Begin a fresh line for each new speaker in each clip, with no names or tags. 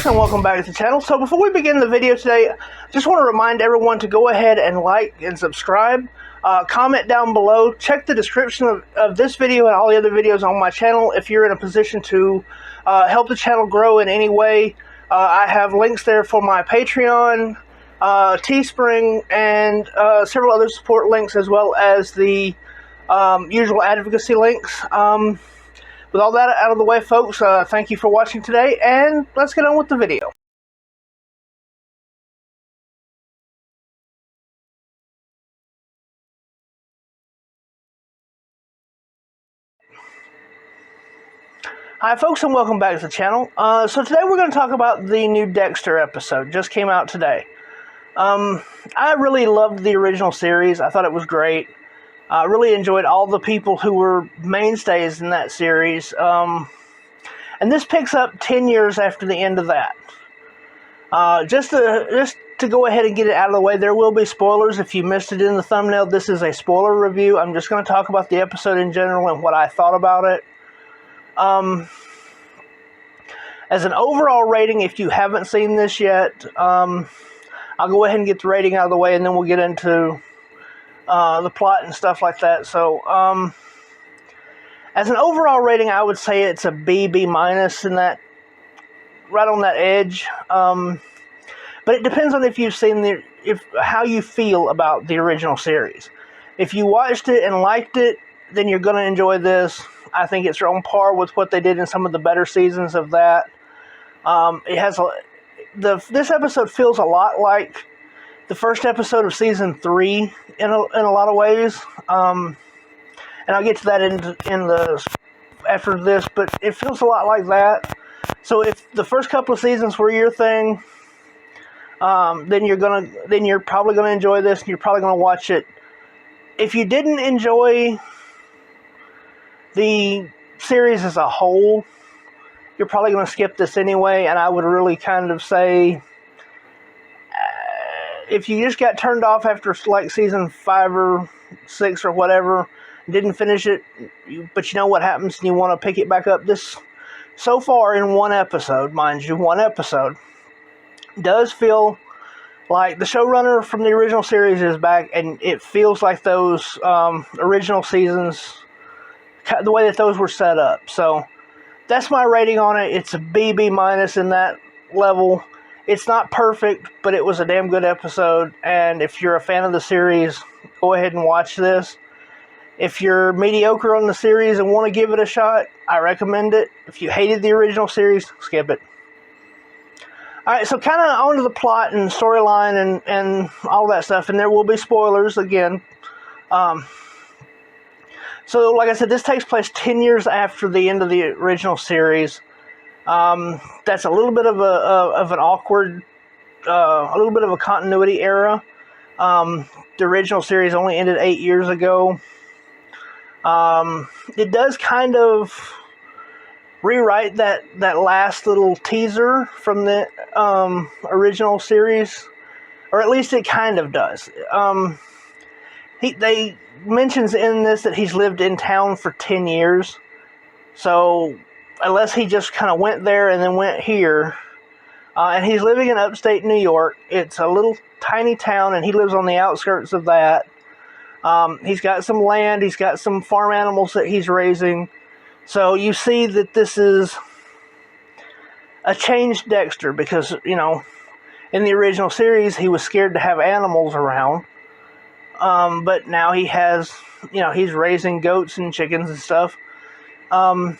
folks, and welcome back to the channel. So before we begin the video today, just want to remind everyone to go ahead and like and subscribe. Comment down below. Check the description of this video and all the other videos on my channel if you're in a position to help the channel grow in any way. I have links there for my Patreon, Teespring, and several other support links, as well as the usual advocacy links. With all that out of the way, folks, thank you for watching today, and let's get on with the video. Hi folks, and welcome back to the channel. So today we're going to talk about the new Dexter episode. Just came out today. I really loved the original series. I thought it was great. I really enjoyed all the people who were mainstays in that series. And this picks up 10 years after the end of that. Just to go ahead and get it out of the way, there will be spoilers. If you missed it in the thumbnail, this is a spoiler review. I'm just going to talk about the episode in general and what I thought about it. As an overall rating, if you haven't seen this yet, I'll go ahead and get the rating out of the way, and then we'll get into the plot and stuff like that. So, as an overall rating, I would say it's a B minus in that, right on that edge. But it depends on if you've seen how you feel about the original series. If you watched it and liked it, then you're going to enjoy this. I think it's on par with what they did in some of the better seasons of that. This episode feels a lot like the first episode of season 3 in a lot of ways. And I'll get to that after this, but it feels a lot like that. So if the first couple of seasons were your thing, then you're probably gonna enjoy this, and you're probably gonna watch it. If you didn't enjoy the series as a whole, you're probably gonna skip this anyway. And I would really kind of say, if you just got turned off after like season 5 or 6 or whatever, didn't finish it, but you know what happens and you want to pick it back up, this, so far in one episode, mind you, one episode, does feel like the showrunner from the original series is back, and it feels like those original seasons, the way that those were set up. So that's my rating on it. It's a B minus in that level. It's not perfect, but it was a damn good episode, and if you're a fan of the series, go ahead and watch this. If you're mediocre on the series and want to give it a shot, I recommend it. If you hated the original series, skip it. Alright, so kind of on to the plot and storyline and all that stuff, and there will be spoilers again. So, like I said, this takes place 10 years after the end of the original series. That's a little bit of an awkward, a little bit of a continuity error. The original series only ended 8 years ago. It does kind of rewrite that last little teaser from the original series, or at least it kind of does. They mentions in this that he's lived in town for 10 years, so unless he just kind of went there and then went here, and he's living in upstate New York. It's a little tiny town, and he lives on the outskirts of that. He's got some land, he's got some farm animals that he's raising. So you see that this is a changed Dexter, because, you know, in the original series, he was scared to have animals around. But now he has, you know, he's raising goats and chickens and stuff. And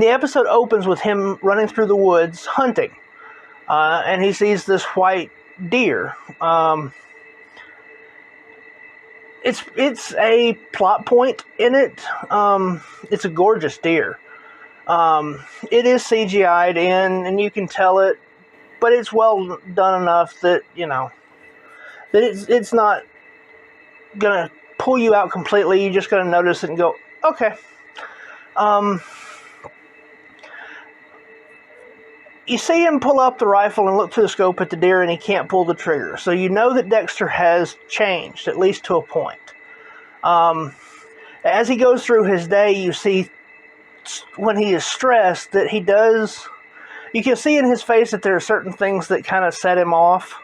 the episode opens with him running through the woods hunting. And he sees this white deer. It's a plot point in it. It's a gorgeous deer. It is CGI'd in, and you can tell it, but it's well done enough that, you know, that it's not gonna pull you out completely. You're just gonna notice it and go, okay. You see him pull up the rifle and look through the scope at the deer, and he can't pull the trigger. So you know that Dexter has changed, at least to a point. As he goes through his day, you see when he is stressed that he does You can see in his face that there are certain things that kind of set him off.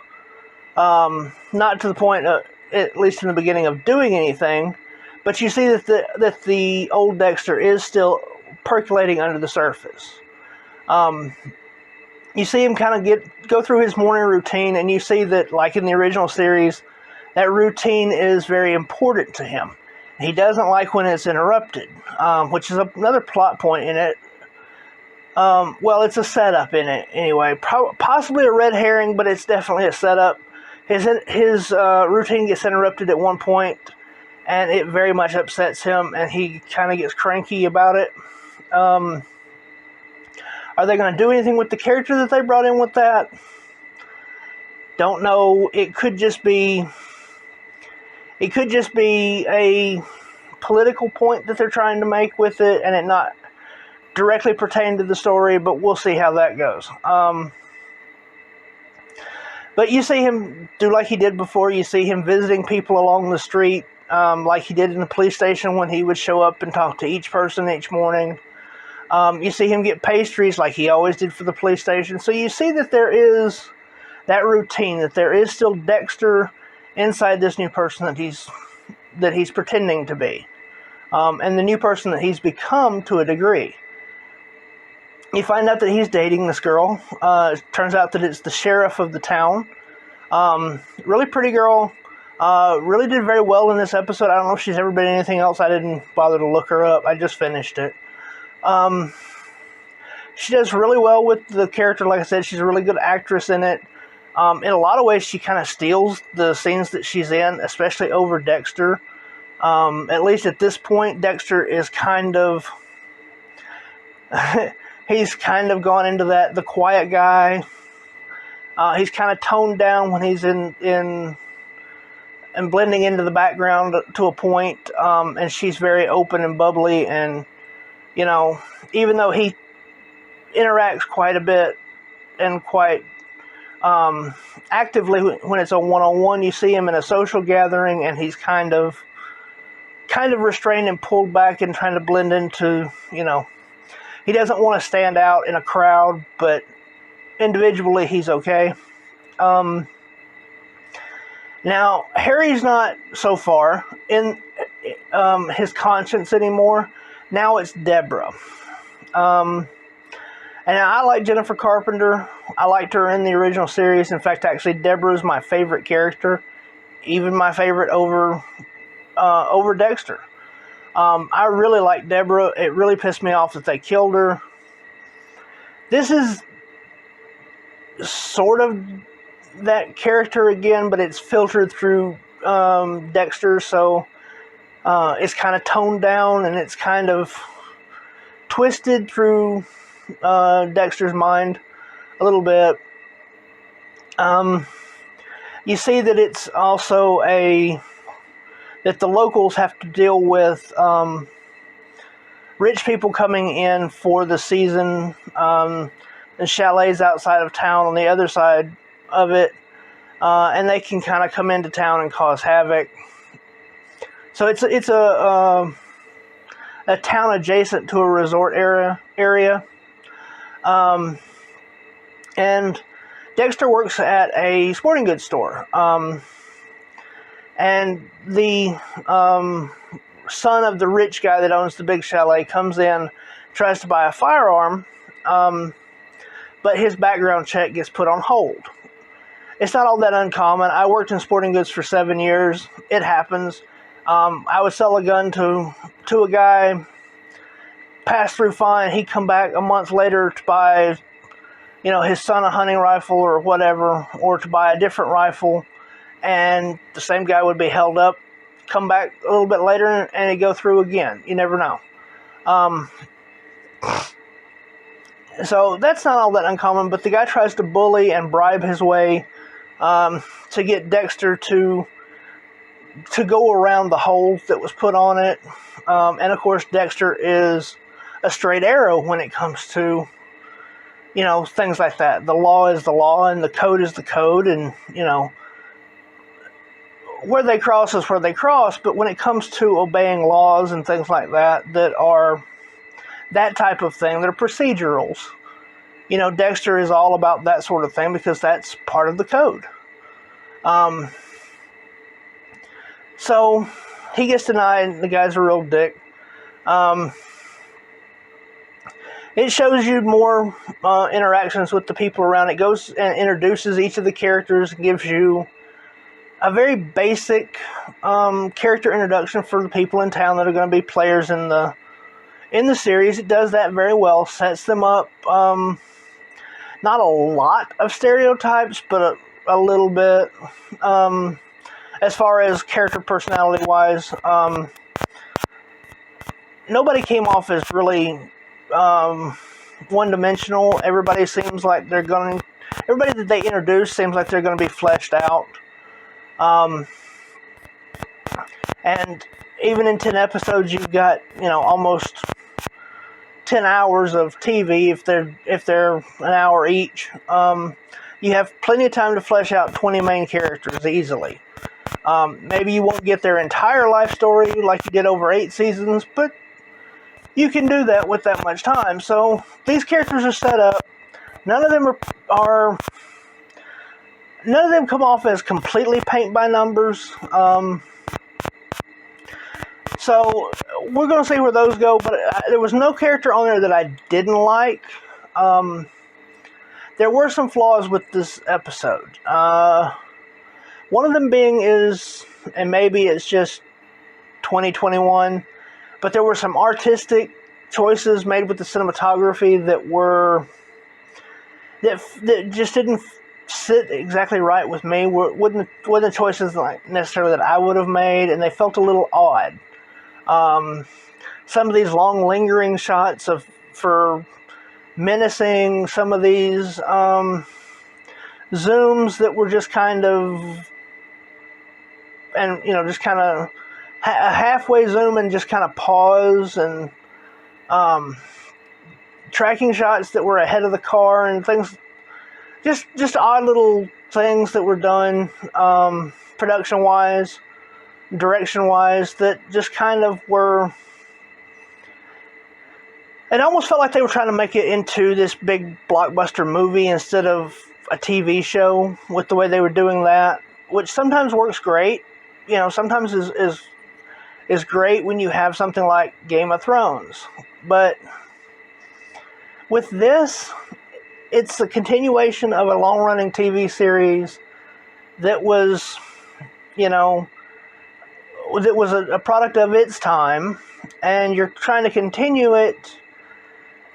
Not to the point, at least in the beginning, of doing anything, but you see that the old Dexter is still percolating under the surface. You see him kind of go through his morning routine, and you see that, like in the original series, that routine is very important to him. He doesn't like when it's interrupted, which is another plot point in it. Well, it's a setup in it anyway. Possibly a red herring, but it's definitely a setup. His routine gets interrupted at one point, and it very much upsets him, and he kind of gets cranky about it. Are they going to do anything with the character that they brought in with that? Don't know. It could just be a political point that they're trying to make with it, and it not directly pertain to the story, but we'll see how that goes. But you see him do like he did before. You see him visiting people along the street, like he did in the police station when he would show up and talk to each person each morning. You see him get pastries like he always did for the police station. So you see that there is that routine, that there is still Dexter inside this new person that he's pretending to be, and the new person that he's become to a degree. You find out that he's dating this girl. It turns out that it's the sheriff of the town. Really pretty girl. Really did very well in this episode. I don't know if she's ever been in anything else. I didn't bother to look her up. I just finished it. She does really well with the character. Like I said, she's a really good actress in it. In a lot of ways, she kind of steals the scenes that she's in, especially over Dexter. At least at this point, Dexter is kind of... he's kind of gone into the quiet guy. He's kind of toned down when he's in and blending into the background to a point. And she's very open and bubbly, and even though he interacts quite a bit and quite actively when it's a one-on-one, you see him in a social gathering, and he's kind of restrained and pulled back and trying to blend into, he doesn't want to stand out in a crowd, but individually he's okay. Now, Harry's not so far in his conscience anymore. Now it's Deborah. And I like Jennifer Carpenter. I liked her in the original series. In fact, actually, Deborah is my favorite character. Even my favorite over Dexter. I really like Deborah. It really pissed me off that they killed her. This is sort of that character again, but it's filtered through Dexter, so it's kind of toned down, and it's kind of twisted through Dexter's mind a little bit. You see that it's also that the locals have to deal with rich people coming in for the season, and chalets outside of town on the other side of it, and they can kind of come into town and cause havoc. So it's a town adjacent to a resort area. And Dexter works at a sporting goods store. And the son of the rich guy that owns the big chalet comes in, tries to buy a firearm, but his background check gets put on hold. It's not all that uncommon. I worked in sporting goods for 7 years. It happens. I would sell a gun to a guy, pass through fine. He'd come back a month later to buy, his son a hunting rifle or whatever, or to buy a different rifle, and the same guy would be held up, come back a little bit later, and he'd go through again. You never know. So that's not all that uncommon, but the guy tries to bully and bribe his way to get Dexter to go around the hole that was put on it. And of course, Dexter is a straight arrow when it comes to, things like that. The law is the law, and the code is the code, and, where they cross is where they cross. But when it comes to obeying laws and things like that are that type of thing, they're procedurals. Dexter is all about that sort of thing because that's part of the code. So he gets denied. The guy's a real dick. It shows you more interactions with the people around. It goes and introduces each of the characters, gives you a very basic character introduction for the people in town that are going to be players in the series. It does that very well. Sets them up. Not a lot of stereotypes, but a little bit. As far as character personality wise, nobody came off as really one-dimensional. Everybody seems like everybody that they introduce seems like they're going to be fleshed out. And even in 10 episodes, you've got, almost 10 hours of TV if they're an hour each. You have plenty of time to flesh out 20 main characters easily. Maybe you won't get their entire life story like you did over 8 seasons, but you can do that with that much time. So these characters are set up. None of them come off as completely paint by numbers. So we're going to see where those go, but there was no character on there that I didn't like. There were some flaws with this episode. One of them being is, and maybe it's just 2021, but there were some artistic choices made with the cinematography that just didn't sit exactly right with me. Wasn't choices like necessarily that I would have made, and they felt a little odd. Some of these long lingering shots for menacing, some of these zooms that were just kind of, and just kind of a halfway zoom and just kind of pause, and tracking shots that were ahead of the car and things, just odd little things that were done production wise, direction wise, that just kind of were. It almost felt like they were trying to make it into this big blockbuster movie instead of a TV show with the way they were doing that, which sometimes works great. Sometimes is great when you have something like Game of Thrones. But with this, it's a continuation of a long-running TV series that was, that was a product of its time, and you're trying to continue it.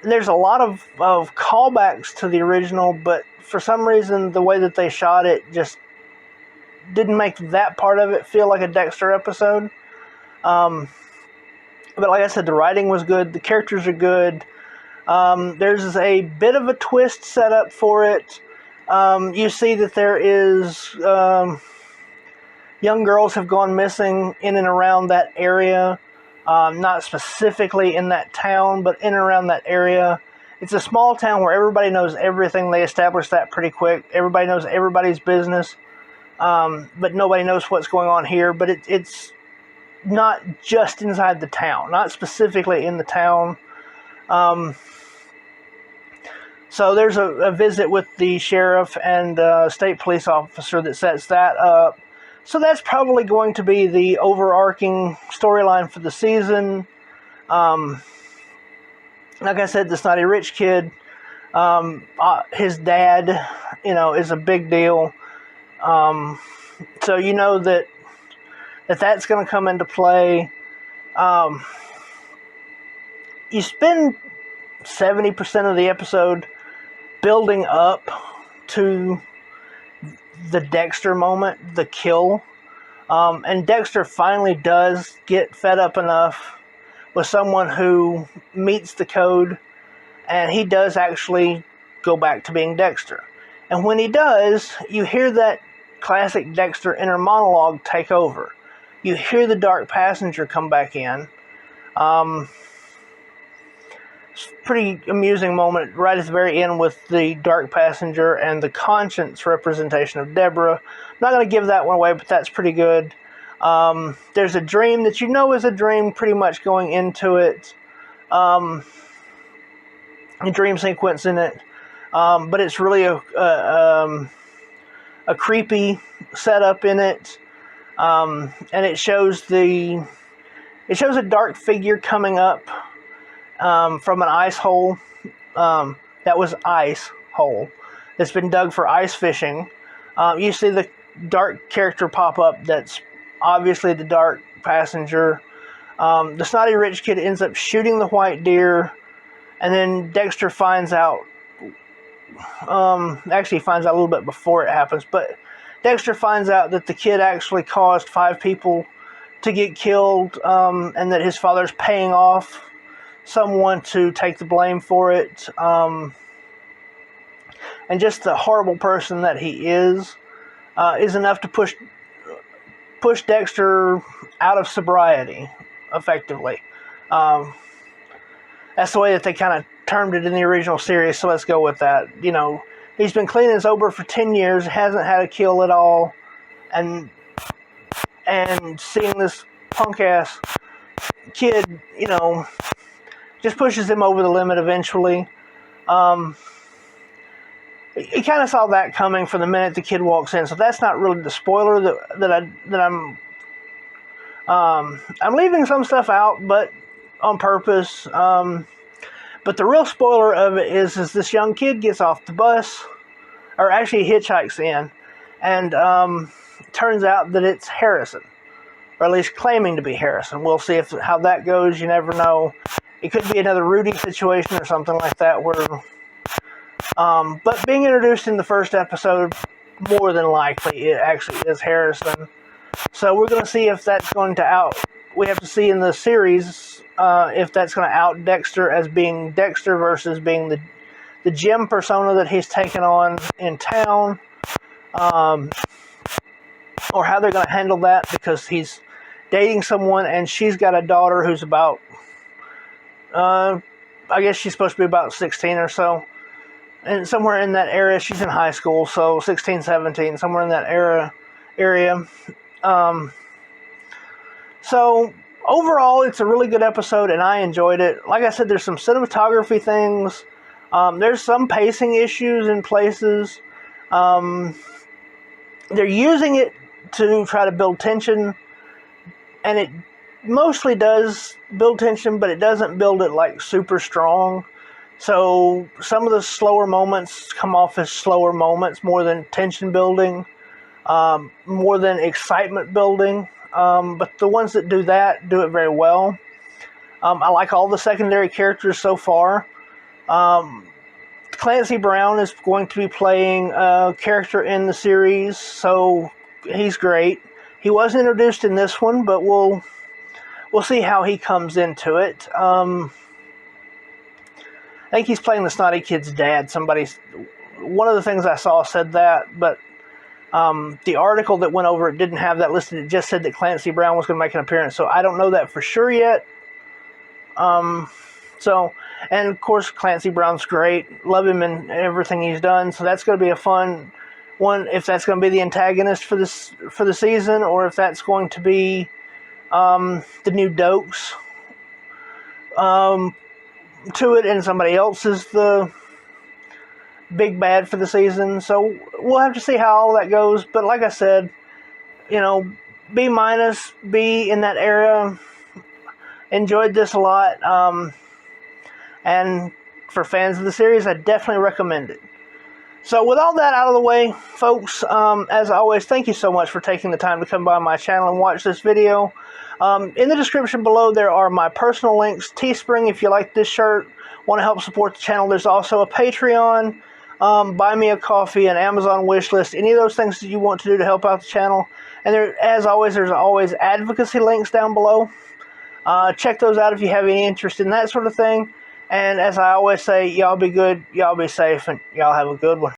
There's a lot of callbacks to the original, but for some reason, the way that they shot it just didn't make that part of it feel like a Dexter episode. But like I said, the writing was good. The characters are good. There's a bit of a twist set up for it. You see that there is young girls have gone missing in and around that area. Not specifically in that town, but in and around that area. It's a small town where everybody knows everything. They established that pretty quick. Everybody knows everybody's business. But nobody knows what's going on here. But it's not just inside the town. Not specifically in the town. So there's a visit with the sheriff and state police officer that sets that up. So that's probably going to be the overarching storyline for the season. Like I said, the snotty rich kid, his dad, is a big deal. So that's going to come into play. You spend 70% of the episode building up to the Dexter moment, the kill. And Dexter finally does get fed up enough with someone who meets the code, and he does actually go back to being Dexter. And when he does, you hear that classic Dexter inner monologue take over. You hear the dark passenger come back in. It's a pretty amusing moment right at the very end with the dark passenger and the conscience representation of Deborah. I'm not going to give that one away, but that's pretty good. There's a dream that is a dream pretty much going into it. A dream sequence in it. but it's really a creepy setup in it, and it shows a dark figure coming up from an ice hole that was ice hole that's been dug for ice fishing. You see the dark character pop up. That's obviously the dark passenger. The snotty rich kid ends up shooting the white deer, and then Dexter finds out. Actually, finds out a little bit before it happens, but Dexter finds out that the kid actually caused 5 people to get killed, and that his father's paying off someone to take the blame for it. And just the horrible person that he is enough to push Dexter out of sobriety, effectively. That's the way that they kind of termed it in the original series, so let's go with that. You know, he's been clean and sober for 10 years, hasn't had a kill at all, and seeing this punk-ass kid, you know, just pushes him over the limit eventually. You kind of saw that coming from the minute the kid walks in, so that's not really the spoiler that I'm leaving some stuff out, but on purpose. But the real spoiler of it is this young kid gets off the bus, or actually hitchhikes in, and turns out that it's Harrison, or at least claiming to be Harrison. We'll see how that goes. You never know. It could be another Rudy situation or something like that. But being introduced in the first episode, more than likely it actually is Harrison. So we're going to see if that's going to we have to see in the series if that's going to out Dexter as being Dexter versus being the Jim persona that he's taken on in town, or how they're going to handle that, because he's dating someone and she's got a daughter who's about, I guess she's supposed to be about 16 or so, and somewhere in that area. She's in high school, so 16, 17, somewhere in that area. So overall, it's a really good episode, and I enjoyed it. Like I said, there's some cinematography things. There's some pacing issues in places. They're using it to try to build tension, and it mostly does build tension, but it doesn't build it like super strong. So some of the slower moments come off as slower moments more than tension building, more than excitement building. But the ones that do that do it very well. I like all the secondary characters so far. Clancy Brown is going to be playing a character in the series, so he's great. He was introduced in this one, but we'll see how he comes into it. I think he's playing the snotty kid's dad. One of the things I saw said that, but the article that went over it didn't have that listed. It just said that Clancy Brown was going to make an appearance, so I don't know that for sure yet. And of course, Clancy Brown's great. Love him in everything he's done, so that's going to be a fun one. If that's going to be the antagonist for the season, or if that's going to be the new Dokes to it, and somebody else is the big bad for the season. So we'll have to see how all that goes. But like I said, B-, B in that area. Enjoyed this a lot. And for fans of the series, I definitely recommend it. So with all that out of the way, folks, as always, thank you so much for taking the time to come by my channel and watch this video. In the description below, there are my personal links. Teespring, if you like this shirt, want to help support the channel. There's also a Patreon, Buy Me a Coffee, an Amazon wishlist, any of those things that you want to do to help out the channel. And there's always advocacy links down below. Check those out if you have any interest in that sort of thing. And as I always say, y'all be good, y'all be safe, and y'all have a good one.